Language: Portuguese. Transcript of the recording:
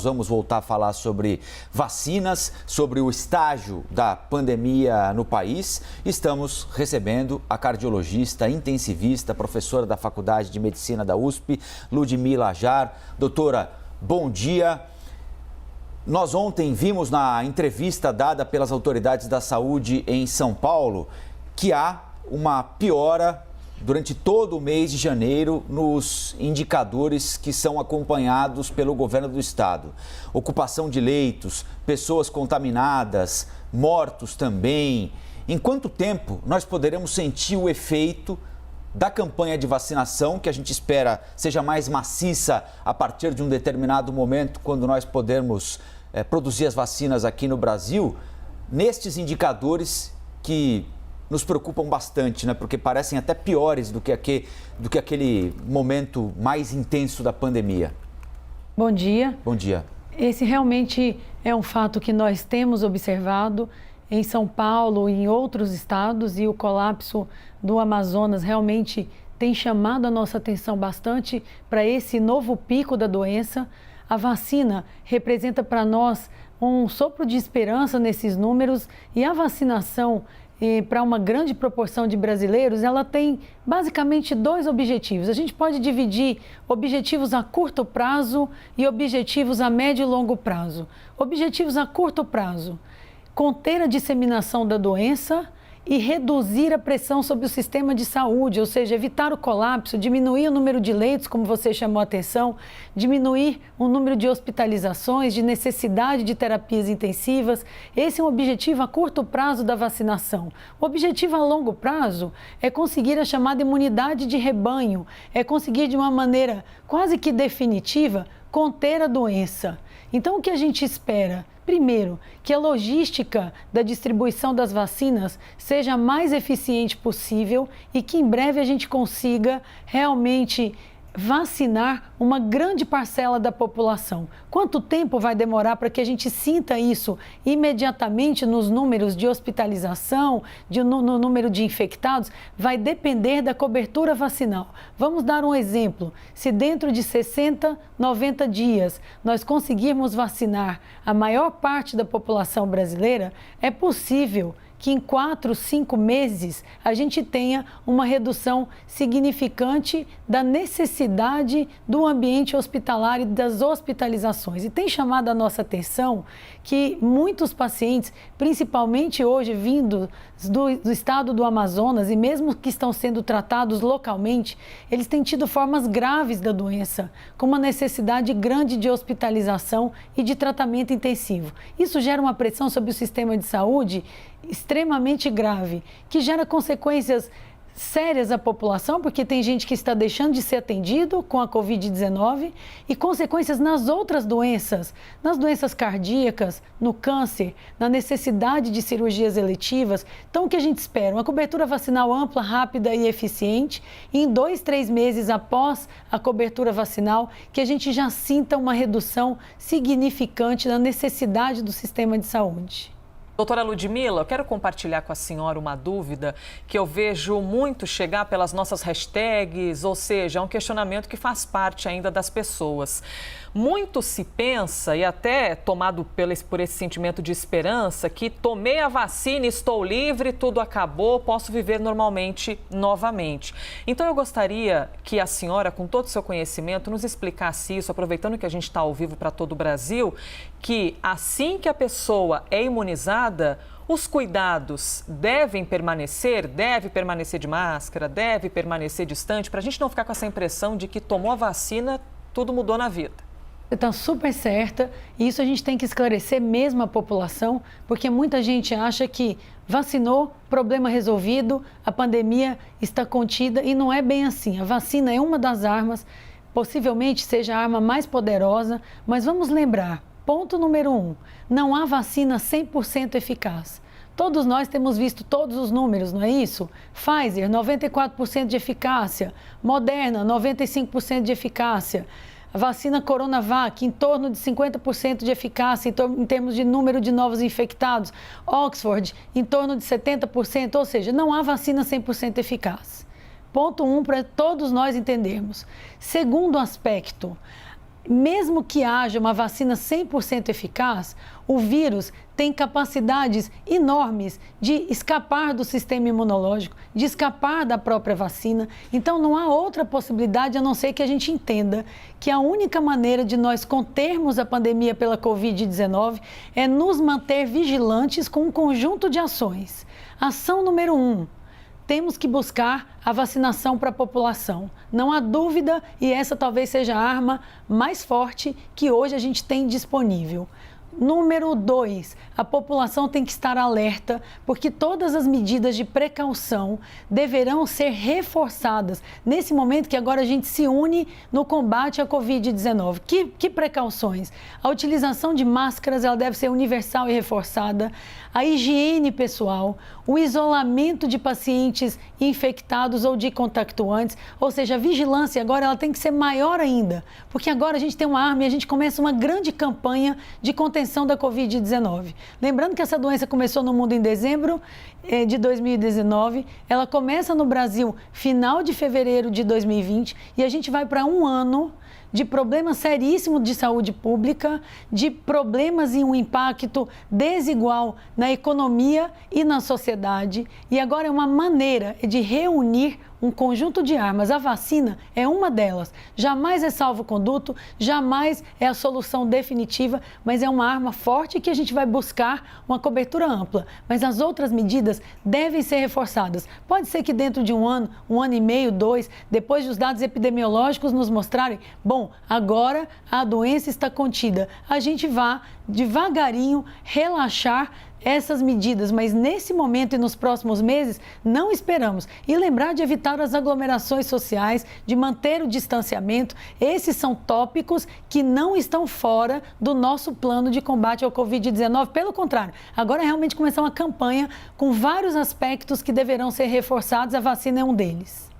vamos voltar a falar sobre vacinas, sobre o estágio da pandemia no país. Estamos recebendo a cardiologista, intensivista, professora da Faculdade de Medicina da USP, Ludmila Ajar. Doutora, bom dia. Nós ontem vimos na entrevista dada pelas autoridades da saúde em São Paulo que há uma piora durante todo o mês de janeiro nos indicadores que são acompanhados pelo governo do estado. Ocupação de leitos, pessoas contaminadas, mortos também. Em quanto tempo nós poderemos sentir o efeito da campanha de vacinação, que a gente espera seja mais maciça a partir de um determinado momento, quando nós pudermos produzir as vacinas aqui no Brasil, nestes indicadores que nos preocupam bastante, né? Porque parecem até piores do que aquele momento mais intenso da pandemia. Bom dia. Bom dia. Esse realmente é um fato que nós temos observado em São Paulo e em outros estados, e o colapso do Amazonas realmente tem chamado a nossa atenção bastante para esse novo pico da doença. A vacina representa para nós um sopro de esperança nesses números, e a vacinação para uma grande proporção de brasileiros, ela tem basicamente dois objetivos. A gente pode dividir objetivos a curto prazo e objetivos a médio e longo prazo. Objetivos a curto prazo: conter a disseminação da doença e reduzir a pressão sobre o sistema de saúde, ou seja, evitar o colapso, diminuir o número de leitos, como você chamou a atenção, diminuir o número de hospitalizações, de necessidade de terapias intensivas. Esse é um objetivo a curto prazo da vacinação. O objetivo a longo prazo é conseguir a chamada imunidade de rebanho, é conseguir de uma maneira quase que definitiva conter a doença. Então, o que a gente espera? Primeiro, que a logística da distribuição das vacinas seja a mais eficiente possível e que em breve a gente consiga realmente vacinar uma grande parcela da população. Quanto tempo vai demorar para que a gente sinta isso imediatamente nos números de hospitalização, no número de infectados? Vai depender da cobertura vacinal. Vamos dar um exemplo. Se dentro de 60, 90 dias nós conseguirmos vacinar a maior parte da população brasileira, é possível que em 4, 5 meses a gente tenha uma redução significante da necessidade do ambiente hospitalar e das hospitalizações. E tem chamado a nossa atenção que muitos pacientes, principalmente hoje vindos do estado do Amazonas, e mesmo que estão sendo tratados localmente, eles têm tido formas graves da doença, com uma necessidade grande de hospitalização e de tratamento intensivo. Isso gera uma pressão sobre o sistema de saúde extremamente grave, que gera consequências sérias à população, porque tem gente que está deixando de ser atendido com a Covid-19, e consequências nas outras doenças, nas doenças cardíacas, no câncer, na necessidade de cirurgias eletivas. Então, o que a gente espera? Uma cobertura vacinal ampla, rápida e eficiente, e em 2, 3 meses após a cobertura vacinal, que a gente já sinta uma redução significante da necessidade do sistema de saúde. Doutora Ludmila, eu quero compartilhar com a senhora uma dúvida que eu vejo muito chegar pelas nossas hashtags, ou seja, é um questionamento que faz parte ainda das pessoas. Muito se pensa, e até tomado por esse sentimento de esperança, que tomei a vacina, estou livre, tudo acabou, posso viver normalmente novamente. Então eu gostaria que a senhora, com todo o seu conhecimento, nos explicasse isso, aproveitando que a gente está ao vivo para todo o Brasil, que assim que a pessoa é imunizada, os cuidados devem permanecer, deve permanecer de máscara, deve permanecer distante, para a gente não ficar com essa impressão de que tomou a vacina, tudo mudou na vida. Você está super certa, e isso a gente tem que esclarecer mesmo a população, porque muita gente acha que vacinou, problema resolvido, a pandemia está contida, e não é bem assim. A vacina é uma das armas, possivelmente seja a arma mais poderosa, mas vamos lembrar, ponto número 1, não há vacina 100% eficaz. Todos nós temos visto todos os números, não é isso? Pfizer, 94% de eficácia, Moderna, 95% de eficácia. A vacina Coronavac, em torno de 50% de eficácia em termos de número de novos infectados. Oxford, em torno de 70%, ou seja, não há vacina 100% eficaz. Ponto 1 para todos nós entendermos. Segundo aspecto, mesmo que haja uma vacina 100% eficaz, o vírus tem capacidades enormes de escapar do sistema imunológico, de escapar da própria vacina. Então, não há outra possibilidade a não ser que a gente entenda que a única maneira de nós contermos a pandemia pela Covid-19 é nos manter vigilantes com um conjunto de ações. Ação número 1. Temos que buscar a vacinação para a população. Não há dúvida, e essa talvez seja a arma mais forte que hoje a gente tem disponível. Número 2, a população tem que estar alerta, porque todas as medidas de precaução deverão ser reforçadas nesse momento que agora a gente se une no combate à Covid-19. Que precauções? A utilização de máscaras, ela deve ser universal e reforçada, a higiene pessoal, o isolamento de pacientes infectados ou de contactuantes, ou seja, a vigilância agora ela tem que ser maior ainda, porque agora a gente tem uma arma e a gente começa uma grande campanha de contenção da Covid-19. Lembrando que essa doença começou no mundo em dezembro de 2019, ela começa no Brasil final de fevereiro de 2020 e a gente vai para um ano de problemas seríssimos de saúde pública, de problemas e um impacto desigual na economia e na sociedade. E agora é uma maneira de reunir um conjunto de armas. A vacina é uma delas. Jamais é salvo-conduto, jamais é a solução definitiva, mas é uma arma forte que a gente vai buscar uma cobertura ampla. Mas as outras medidas devem ser reforçadas. Pode ser que dentro de um ano e meio, 2, depois dos dados epidemiológicos nos mostrarem, bom, agora a doença está contida. A gente vá devagarinho relaxar essas medidas, mas nesse momento e nos próximos meses não esperamos. E lembrar de evitar as aglomerações sociais, de manter o distanciamento. Esses são tópicos que não estão fora do nosso plano de combate ao Covid-19. Pelo contrário, agora é realmente começar uma campanha com vários aspectos que deverão ser reforçados. A vacina é um deles.